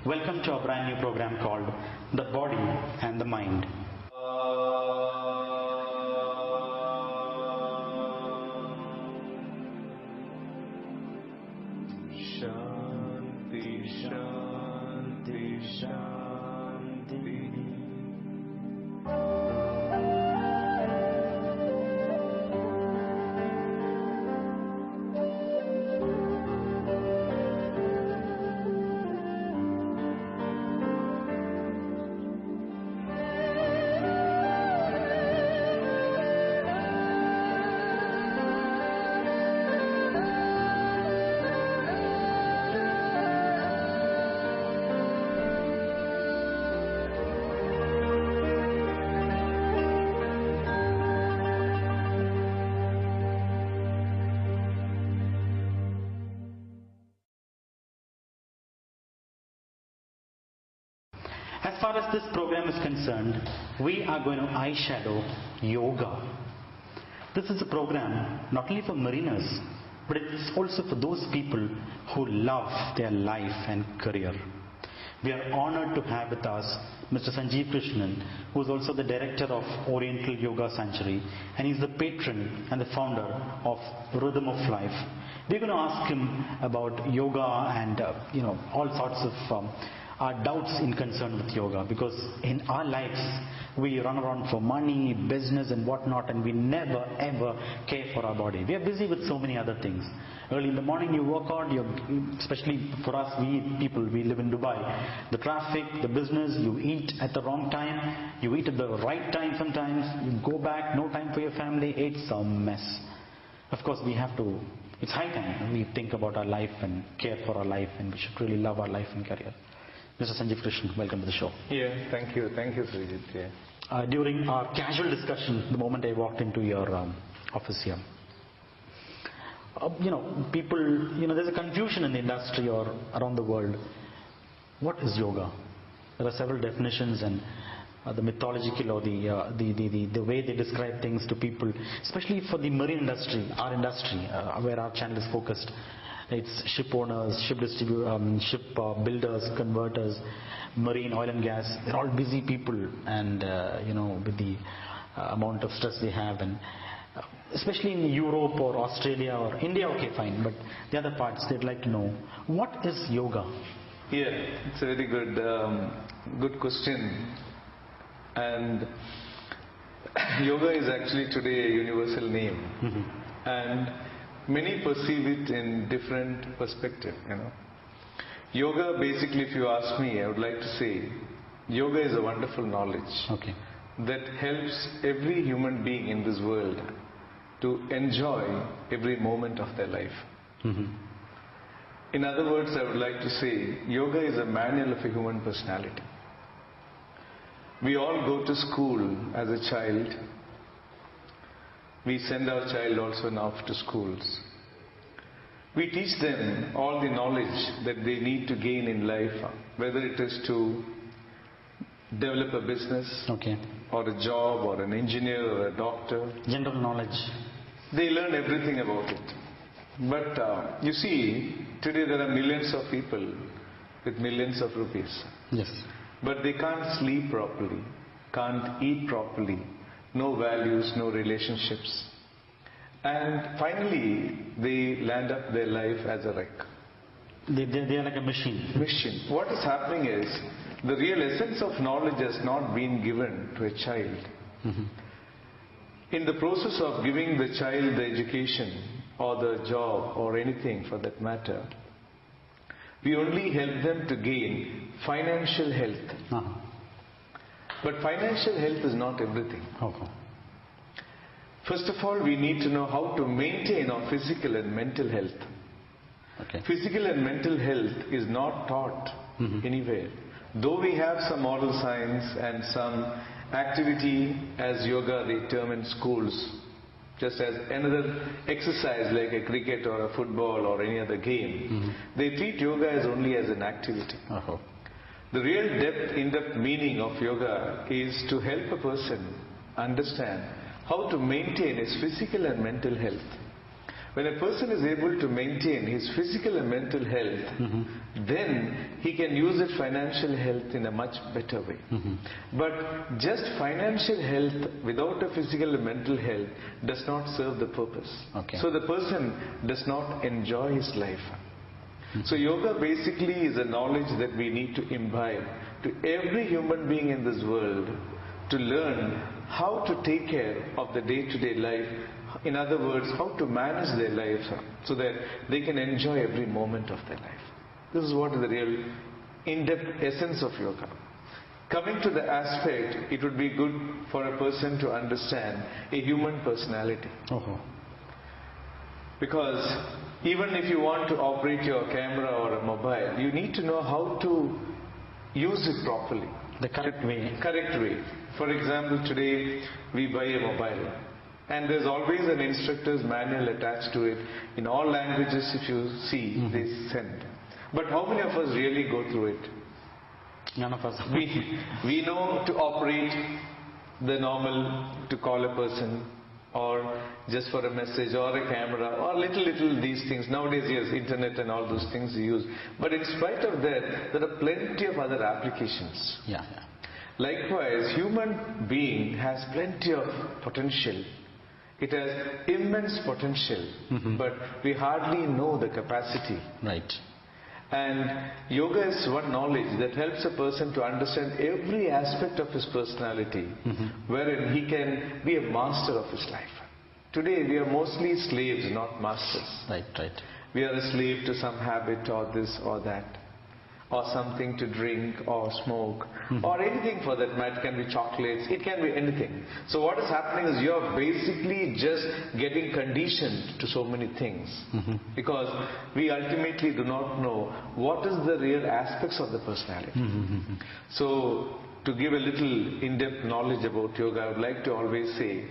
Welcome to our brand new program called The Body and the Mind. Shanti, Shanti, Shanti. As far as this program is concerned, we are going to eyeshadow yoga. This is a program not only for mariners, but it's also for those people who love their life and career. We are honored to have with us Mr. Sanjeev Krishna, who is also the director of Oriental Yoga Sanctuary, and he's the patron and the founder of Rhythm of Life. We're going to ask him about yoga and all sorts of our doubts in concern with yoga, because in our lives we run around for money, business and whatnot, and we never ever care for our body. We are busy with so many other things. Early in the morning you work out, especially for us, we live in Dubai. The traffic, the business, you eat at the wrong time, you eat at the right time sometimes, you go back, no time for your family, it's a mess. Of course it's high time we think about our life and care for our life, and we should really love our life and career. Mr. Sanjeev Krishna, welcome to the show. Yeah, thank you, Srijit. Yeah. During our casual discussion, the moment I walked into your office here, people, there's a confusion in the industry or around the world. What is yoga? There are several definitions, and the mythological or the way they describe things to people, especially for the marine industry, our industry, where our channel is focused. It's ship owners, ship builders, converters, marine, oil and gas. They're all busy people, and with the amount of stress they have, and especially in Europe or Australia or India, okay, fine, but the other parts, they'd like to know, what is yoga? Yeah, it's a very good question. And yoga is actually today a universal name. Mm-hmm. And many perceive it in different perspective, Yoga, basically, if you ask me, I would like to say, yoga is a wonderful knowledge that helps every human being in this world to enjoy every moment of their life. Mm-hmm. In other words, I would like to say, yoga is a manual of a human personality. We all go to school as a child. We send our child also now to schools. We teach them all the knowledge that they need to gain in life, whether it is to develop a business, or a job, or an engineer, or a doctor. General knowledge. They learn everything about it. But you see, today there are millions of people with millions of rupees. Yes. But they can't sleep properly, can't eat properly, no values, no relationships. And finally, they land up their life as a wreck. They are like a machine. What is happening is, the real essence of knowledge has not been given to a child. Mm-hmm. In the process of giving the child the education, or the job, or anything for that matter, we only help them to gain financial health. Uh-huh. But financial health is not everything. Okay. First of all, we need to know how to maintain our physical and mental health. Okay. Physical and mental health is not taught anywhere. Though we have some model science and some activity as yoga they term in schools, just as another exercise like a cricket or a football or any other game, they treat yoga as only as an activity. Uh-huh. The real in-depth meaning of yoga is to help a person understand how to maintain his physical and mental health. When a person is able to maintain his physical and mental health, then he can use his financial health in a much better way. But just financial health without a physical and mental health does not serve the purpose. Okay. So the person does not enjoy his life. So yoga basically is a knowledge that we need to imbibe to every human being in this world to learn how to take care of the day-to-day life. In other words, how to manage their lives so that they can enjoy every moment of their life. This is what is the real in-depth essence of yoga. Coming to the aspect, it would be good for a person to understand a human personality. Because even if you want to operate your camera or a mobile, you need to know how to use it properly. The correct way. Correct way. For example, today we buy a mobile and there's always an instructor's manual attached to it. In all languages, if you see, they send. But how many of us really go through it? None of us. We know to operate the normal, to call a person, or just for a message, or a camera, or little these things. Nowadays, yes, internet and all those things you use. But in spite of that, there are plenty of other applications. Yeah. Likewise, human being has plenty of potential. It has immense potential, but we hardly know the capacity. Right. And yoga is one knowledge that helps a person to understand every aspect of his personality, wherein he can be a master of his life. Today we are mostly slaves, not masters. Right. We are a slave to some habit or this or that, or something to drink or smoke, or anything for that matter. It can be chocolates, it can be anything. So what is happening is you are basically just getting conditioned to so many things, because we ultimately do not know what is the real aspects of the personality. So to give a little in-depth knowledge about yoga, I would like to always say,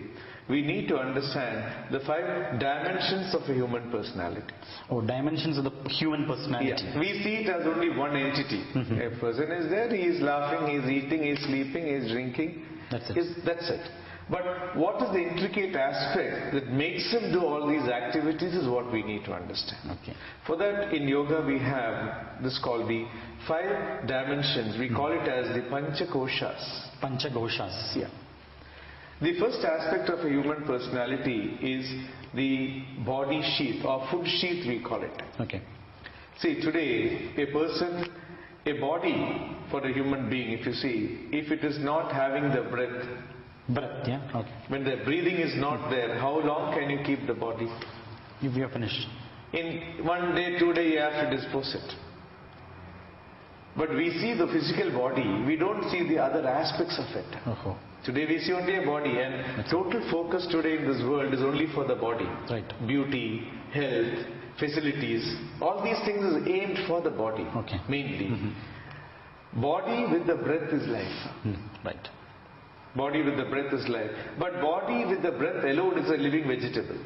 we need to understand the 5 dimensions of a human personality. Dimensions of the human personality. Yeah. We see it as only one entity. A person is there, he is laughing, he is eating, he is sleeping, he is drinking. That's it. That's it. But what is the intricate aspect that makes him do all these activities is what we need to understand. Okay. For that, in yoga we have this called the 5 dimensions. We call it as the Panchakoshas. Panchakoshas. Yeah. The first aspect of a human personality is the body sheath or food sheath, we call it. Okay. See, today a body for a human being, if you see, if it is not having the breath, yeah, okay. When the breathing is not there, how long can you keep the body? We are finished. In 1 day, 2 days, you have to dispose it. But we see the physical body, we don't see the other aspects of it. Today we see only a body, and total focus today in this world is only for the body. Right. Beauty, health, facilities, all these things is aimed for the body, mainly. Body with the breath is life. Right. Body with the breath is life. But body with the breath alone is a living vegetable.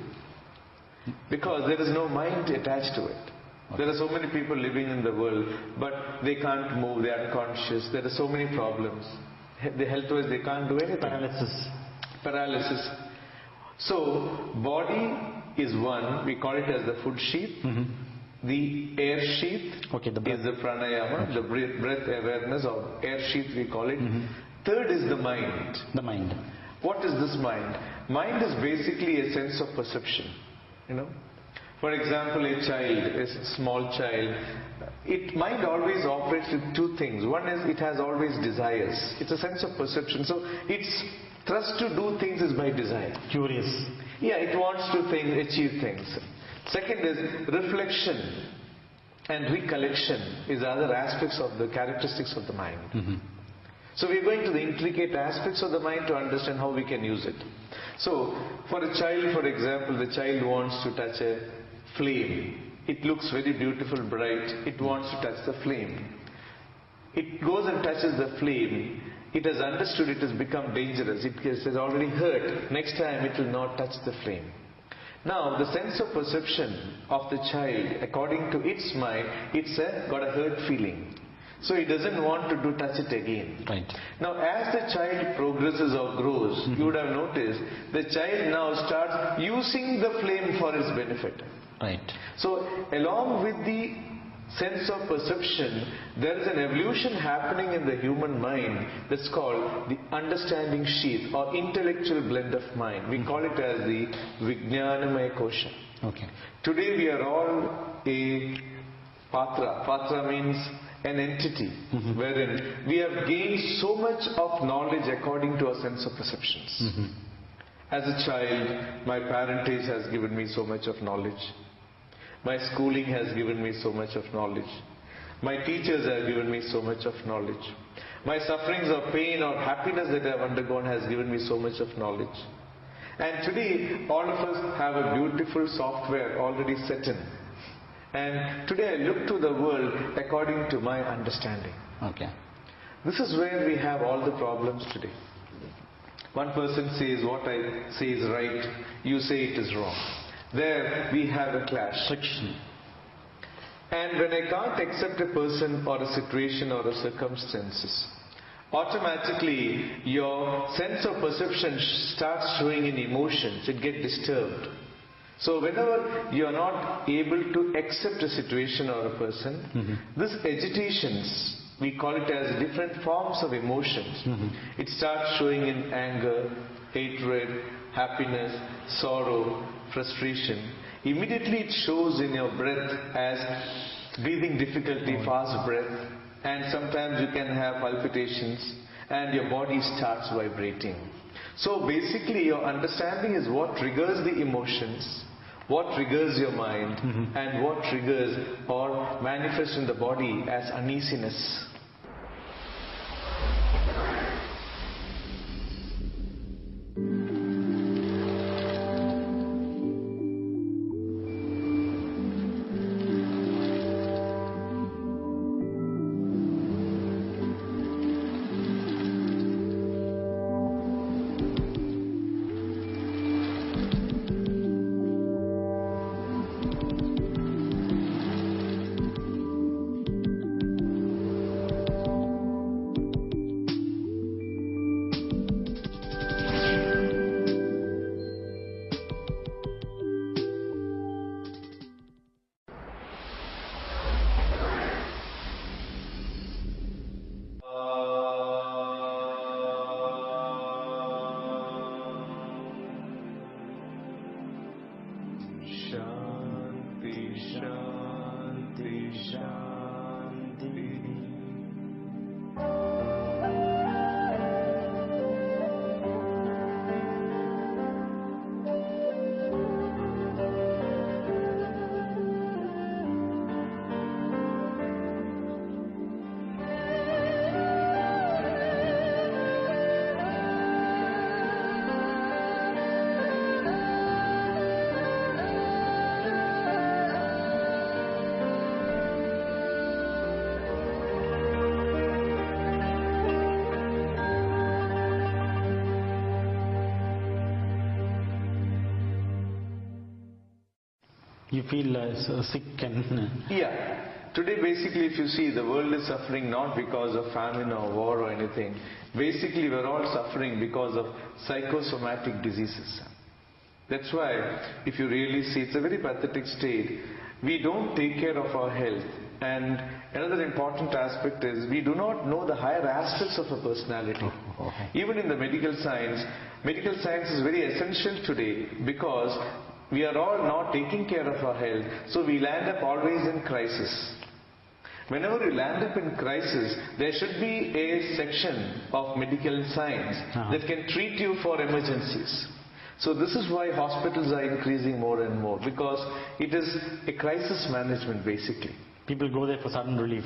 Because there is no mind attached to it. There are so many people living in the world, but they can't move, they are unconscious, there are so many problems. The health-wise, they can't do anything. Paralysis. So, body is one, we call it as the food sheath. The air sheath is the pranayama, the breath awareness, or air sheath we call it. Third is the mind. The mind. What is this mind? Mind is basically a sense of perception. For example, a child, a small child, mind always operates with 2 things. One is it has always desires. It's a sense of perception. So its thrust to do things is by desire. Curious. Yeah, it wants to achieve things. Second is reflection and recollection is other aspects of the characteristics of the mind. So we are going to the intricate aspects of the mind to understand how we can use it. So for a child, for example, the child wants to touch a flame. It looks very beautiful, bright. It wants to touch the flame. It goes and touches the flame. It has understood it has become dangerous. It has already hurt. Next time it will not touch the flame. Now the sense of perception of the child, according to its mind, it's got a hurt feeling. So he doesn't want to do touch it again. Right. Now as the child progresses or grows, you would have noticed the child now starts using the flame for his benefit. Right. So along with the sense of perception, there is an evolution happening in the human mind that's called the understanding sheath or intellectual blend of mind. We call it as the Vijnanamaya Kosha. Okay. Today we are all a patra. Patra means an entity wherein we have gained so much of knowledge according to our sense of perceptions. As a child, my parentage has given me so much of knowledge. My schooling has given me so much of knowledge. My teachers have given me so much of knowledge. My sufferings or pain or happiness that I have undergone has given me so much of knowledge. And today, all of us have a beautiful software already set in. And today I look to the world according to my understanding. Okay. This is where we have all the problems today. One person says what I say is right, you say it is wrong. There we have a clash. Friction. And when I can't accept a person or a situation or a circumstances, automatically your sense of perception starts showing in emotions. It gets disturbed. So whenever you are not able to accept a situation or a person, these agitations, we call it as different forms of emotions. It starts showing in anger, hatred, happiness, sorrow, frustration. Immediately it shows in your breath as breathing difficulty, fast breath, and sometimes you can have palpitations and your body starts vibrating. So basically your understanding is what triggers the emotions, what triggers your mind, and what triggers or manifests in the body as uneasiness. You feel so sick and... Yeah. Today basically if you see, the world is suffering not because of famine or war or anything. Basically we're all suffering because of psychosomatic diseases. That's why if you really see, it's a very pathetic state. We don't take care of our health. And another important aspect is we do not know the higher aspects of a personality. Even in the medical science is very essential today because we are all not taking care of our health, so we land up always in crisis. Whenever you land up in crisis, there should be a section of medical science that can treat you for emergencies. So this is why hospitals are increasing more and more, because it is a crisis management basically. People go there for sudden relief.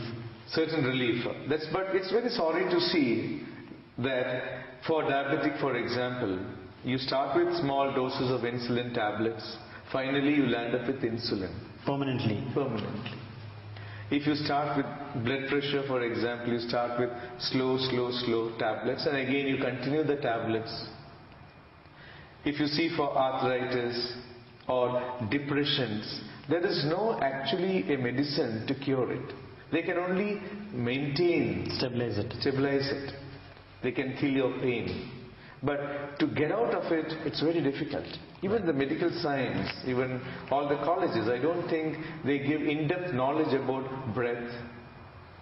Certain relief. But it's very sorry to see that for diabetic, for example, you start with small doses of insulin tablets. Finally, you land up with insulin. Permanently. If you start with blood pressure, for example, you start with slow tablets, and again you continue the tablets. If you see for arthritis or depressions, there is no actually a medicine to cure it. They can only maintain, Stabilize it. stabilize it. They can kill your pain. But to get out of it, it's very difficult. Even the medical science, even all the colleges, I don't think they give in-depth knowledge about breath,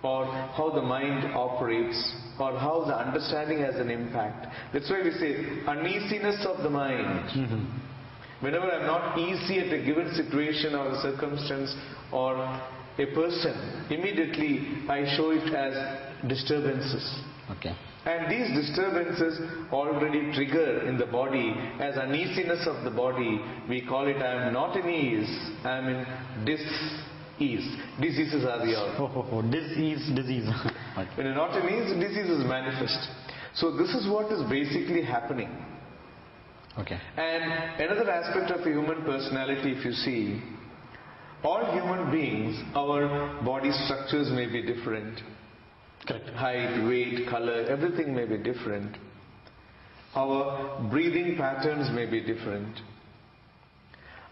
or how the mind operates, or how the understanding has an impact. That's why we say uneasiness of the mind. Whenever I'm not easy at a given situation or a circumstance or a person, immediately I show it as disturbances. Okay. And these disturbances already trigger in the body as uneasiness of the body. We call it, I am not in ease, I am in dis-ease. Diseases are the Disease. When you're not in ease, disease is manifest. So this is what is basically happening. Okay. And another aspect of a human personality, if you see, all human beings, our body structures may be different. Correct. Height, weight, color, everything may be different. Our breathing patterns may be different.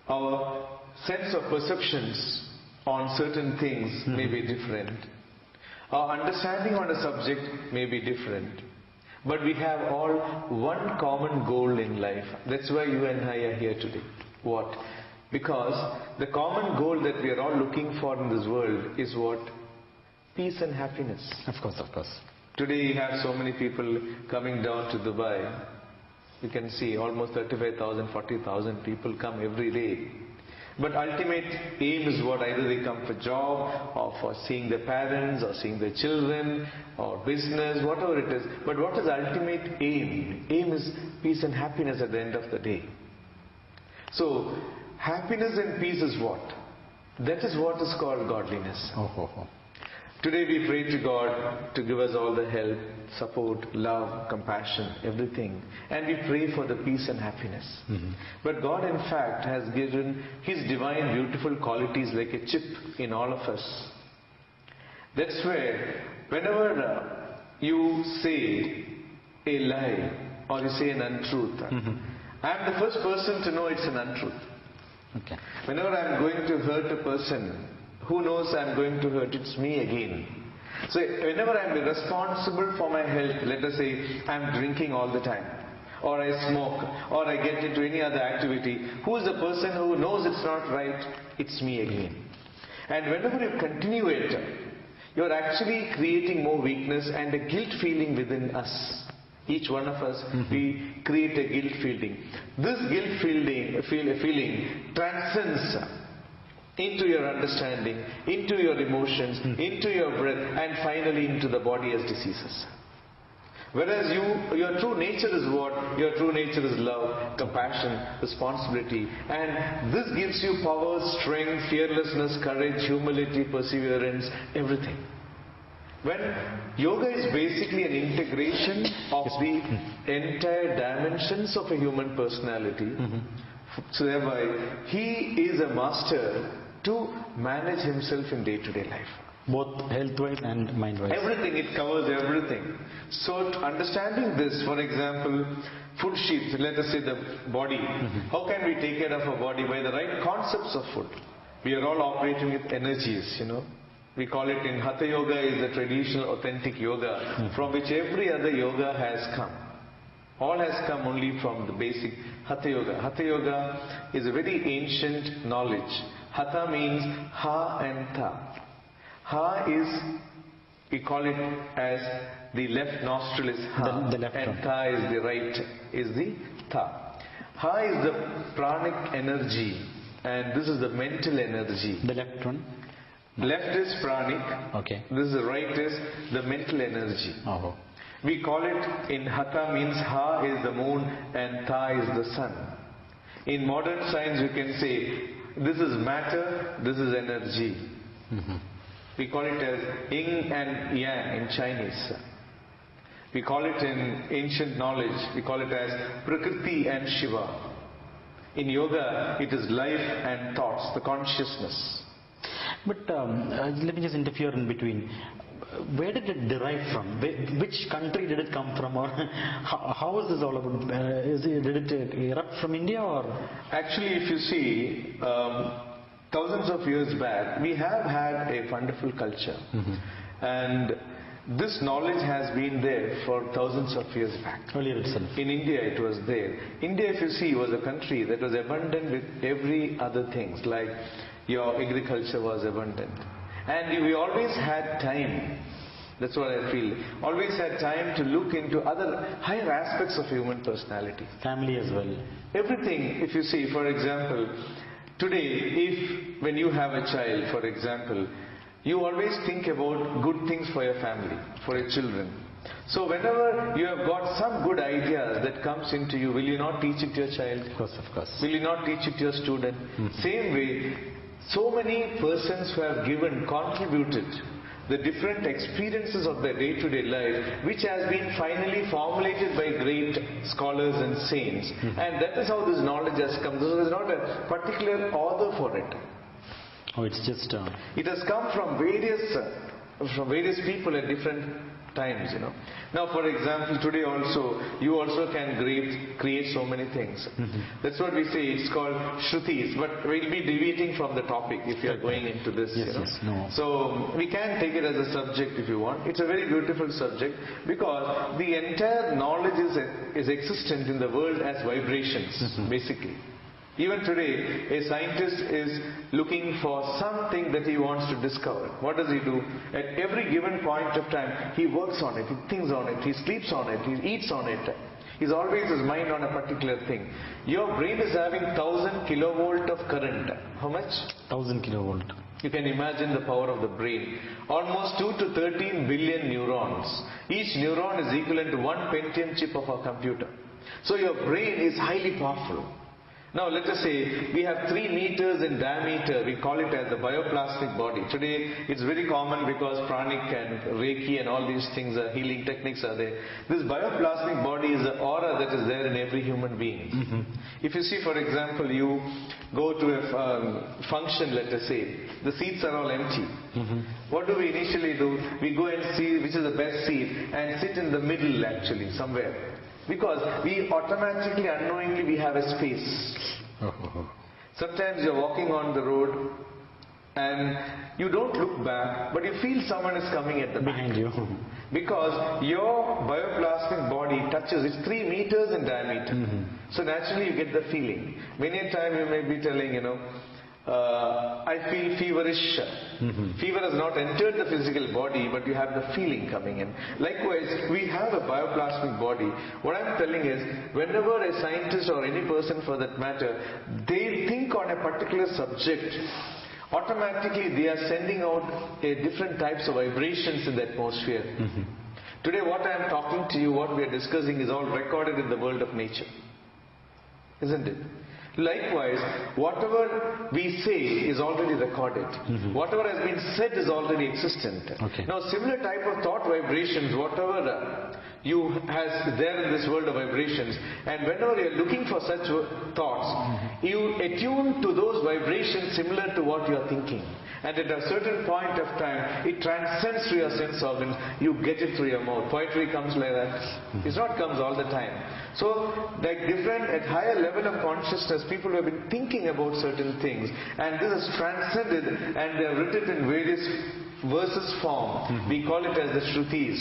Our sense of perceptions on certain things may be different. Our understanding on a subject may be different. But we have all one common goal in life. That's why you and I are here today. What? Because the common goal that we are all looking for in this world is what? Peace and happiness. Of course, of course. Today you have so many people coming down to Dubai. You can see almost 35,000, 40,000 people come every day. But ultimate aim is what? Either they come for job, or for seeing their parents, or seeing their children, or business, whatever it is. But what is ultimate aim? Aim is peace and happiness at the end of the day. So, happiness and peace is what? That is what is called godliness. Today we pray to God to give us all the help, support, love, compassion, everything. And we pray for the peace and happiness. But God in fact has given His divine beautiful qualities like a chip in all of us. That's where whenever you say a lie or you say an untruth, I am the first person to know it's an untruth. Okay. Whenever I am going to hurt a person, who knows I am going to hurt? It's me again. So whenever I am responsible for my health, let us say I am drinking all the time, or I smoke, or I get into any other activity, who is the person who knows it's not right? It's me again. And whenever you continue it, you are actually creating more weakness and a guilt feeling within us. Each one of us, we create a guilt feeling. This guilt feeling transcends into your understanding, into your emotions, into your breath, and finally into the body as diseases. Whereas your true nature is what? Your true nature is love, compassion, responsibility. And this gives you power, strength, fearlessness, courage, humility, perseverance, everything. When yoga is basically an integration of the entire dimensions of a human personality, so thereby he is a master to manage himself in day-to-day life. Both health-wise and mind-wise. Everything, it covers everything. So understanding this, for example, food sheets, let us say the body. How can we take care of our body? By the right concepts of food. We are all operating with energies, We call it in Hatha Yoga is the traditional authentic yoga from which every other yoga has come. All has come only from the basic Hatha Yoga. Hatha Yoga is a very ancient knowledge. Hatha means Ha and Tha. Ha is, we call it as the left nostril is Ha, the left and one. Tha is the right, is the Tha. Ha is the pranic energy, and this is the mental energy. The left one? Left is pranic. Okay. This is right is the mental energy. We call it in Hatha means Ha is the moon and Tha is the sun. In modern science you can say this is matter, this is energy. We call it as Yin and Yang in Chinese. We call it in ancient knowledge, we call it as Prakriti and Shiva. In yoga it is life and thoughts, the consciousness. But let me just interfere in between. Where did it derive from? Which country did it come from? Or how is this all about? Did it erupt from India or? Actually, if you see, thousands of years back, we have had a wonderful culture. And this knowledge has been there for thousands of years back. Earlier itself. In India it was there. India, if you see, was a country that was abundant with every other things, like your agriculture was abundant. And we always had time. That's what I feel. Always had time to look into other higher aspects of human personality. Family as well. Everything, if you see, for example, today, when you have a child, for example, you always think about good things for your family, for your children. So whenever you have got some good ideas that comes into you, will you not teach it to your child? Of course, of course. Will you not teach it to your student? Same way, so many persons who have contributed the different experiences of their day-to-day life, which has been finally formulated by great scholars and saints. And that is how this knowledge has come. There is not a particular author for it. Oh, it's just... It has come from various people at different times, Now, for example, today also, you also can create so many things. That's what we say, it's called Shrutis, but we'll be deviating from the topic if you are going into this. Yes, no. So, we can take it as a subject if you want. It's a very beautiful subject because the entire knowledge is existent in the world as vibrations, basically. Even today, a scientist is looking for something that he wants to discover. What does he do? At every given point of time, he works on it, he thinks on it, he sleeps on it, he eats on it. He's always his mind on a particular thing. Your brain is having 1000 kilovolt of current. How much? 1000 kilovolt. You can imagine the power of the brain. Almost 2 to 13 billion neurons. Each neuron is equivalent to 1 Pentium chip of a computer. So your brain is highly powerful. Now let us say we have 3 meters in diameter, we call it as the bioplastic body. Today it's very common because pranic and reiki and all these things, healing techniques are there. This bioplastic body is the aura that is there in every human being. If you see, for example, you go to a function, let us say, the seats are all empty. What do we initially do? We go and see which is the best seat and sit in the middle actually, somewhere. Because we automatically, unknowingly, we have a space. Sometimes you're walking on the road and you don't look back, but you feel someone is coming at the back. Behind you. Because your bioplastic body touches, it's 3 meters in diameter. So naturally you get the feeling. Many a time you may be telling, I feel feverish. Fever has not entered the physical body, but you have the feeling coming in. Likewise, we have a bioplasmic body. What I'm telling is, whenever a scientist or any person for that matter, they think on a particular subject, automatically they are sending out different types of vibrations in the atmosphere. Today what I am talking to you, what we are discussing is all recorded in the world of nature. Isn't it? Likewise, whatever we say is already recorded. Whatever has been said is already existent. Now, similar type of thought vibrations, whatever you has there in this world of vibrations, and whenever you are looking for such thoughts, you attune to those vibrations similar to what you are thinking. And at a certain point of time, it transcends through your sense organs. You get it through your mouth. Poetry comes like that. It not comes all the time. So, like different, at higher level of consciousness, people have been thinking about certain things. And this is transcended and they have written in various verses form. We call it as the Shrutis.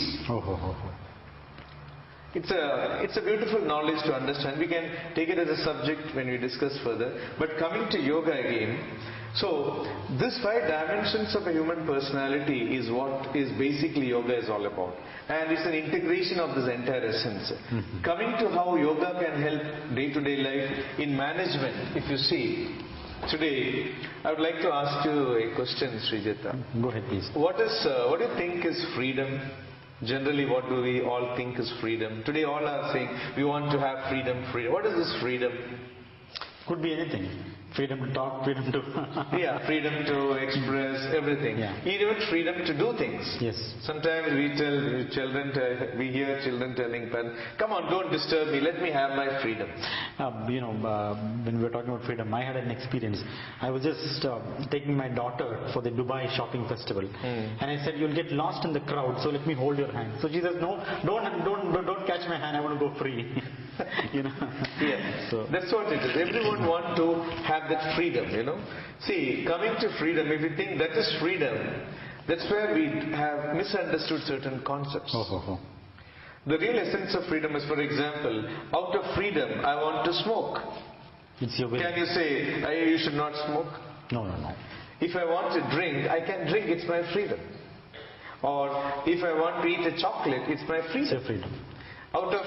It's a beautiful knowledge to understand. We can take it as a subject when we discuss further. But coming to yoga again, so this 5 dimensions of a human personality is what is basically yoga is all about. And it's an integration of this entire essence. Coming to how yoga can help day-to-day life in management, if you see, today I would like to ask you a question, Srijata. Go ahead, please. What do you think is freedom? Generally, what do we all think is freedom? Today all are saying we want to have freedom. What is this freedom? Could be anything. Freedom to talk, freedom to... freedom to express everything. Even freedom to do things. Yes. Sometimes we hear children telling parents, come on, don't disturb me, let me have my freedom. When we were talking about freedom, I had an experience. I was just taking my daughter for the Dubai shopping festival. And I said, you'll get lost in the crowd, so let me hold your hand. So she says, no, don't catch my hand, I want to go free. So that's what it is. Everyone wants to have have that freedom, you know. See, coming to freedom, if you think that is freedom, that's where we have misunderstood certain concepts. The real essence of freedom is, for example, out of freedom, I want to smoke. It's your will. Can you say, you should not smoke? No, no, no. If I want to drink, I can drink, it's my freedom. Or if I want to eat a chocolate, it's my freedom. It's your freedom. Out of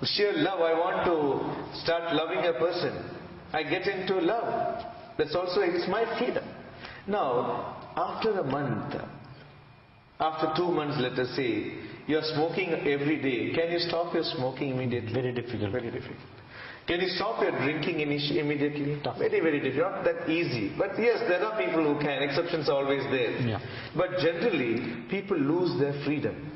sheer love, I want to start loving a person. I get into love. That's also, it's my freedom. Now, after a month, after 2 months, let us say, you are smoking every day. Can you stop your smoking immediately? Very difficult. Very difficult. Can you stop your drinking immediately? Very, very difficult. Not that easy. But yes, there are people who can. Exceptions are always there. Yeah. But generally, people lose their freedom.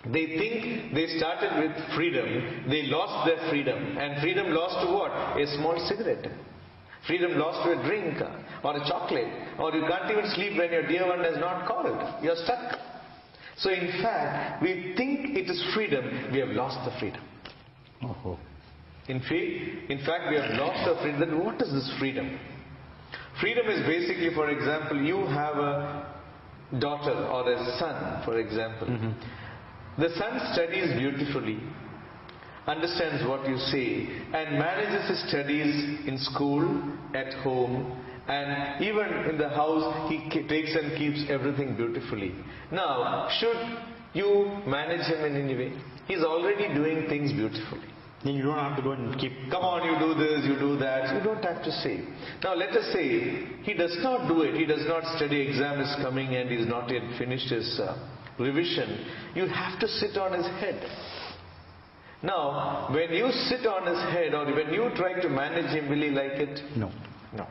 They think they started with freedom. They lost their freedom. And freedom lost to what? A small cigarette. Freedom lost to a drink or a chocolate. Or you can't even sleep when your dear one has not called. You're stuck. So in fact, we think it is freedom. We have lost the freedom. In fact, we have lost our freedom. Then what is this freedom? Freedom is basically, for example, you have a daughter or a son, for example. The son studies beautifully, understands what you say, and manages his studies in school, at home, and even in the house, he takes and keeps everything beautifully. Now, should you manage him in any way? He's already doing things beautifully. Then you don't have to go and keep... Come on, you do this, you do that. You don't have to say. Now let us say, he does not do it. He does not study, exam is coming and he's not yet finished his revision. You have to sit on his head. Now, when you sit on his head or when you try to manage him, will he like it? No. No.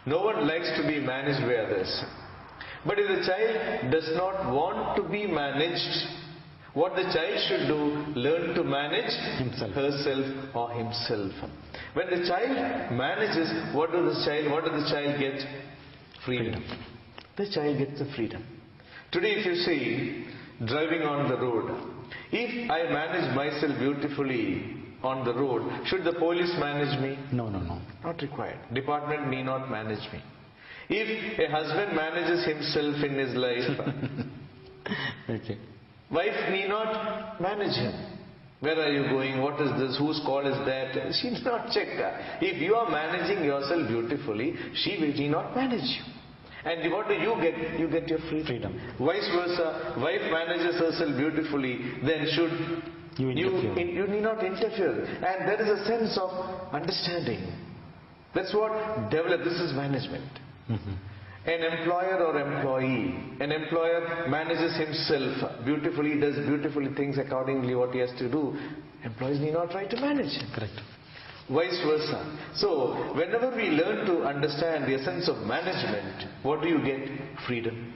No one likes to be managed by others. But if the child does not want to be managed, what the child should do, learn to manage herself or himself. When the child manages, what does the child get? Freedom. The child gets the freedom. Today if you see, driving on the road, if I manage myself beautifully on the road, should the police manage me? No, no, no. Not required. Department need not manage me. If a husband manages himself in his life, Okay. wife need not manage him. Where are you going? What is this? Whose call is that? She does not check that. If you are managing yourself beautifully, she will not manage you. And what do you get? You get your freedom. Vice versa, wife manages herself beautifully, then you need not interfere. And there is a sense of understanding. That's what this is management. An employer or employee. An employer manages himself beautifully, does beautifully things accordingly what he has to do. Employees need not try to manage him. Correct. Vice versa. So, whenever we learn to understand the essence of management, what do you get? Freedom.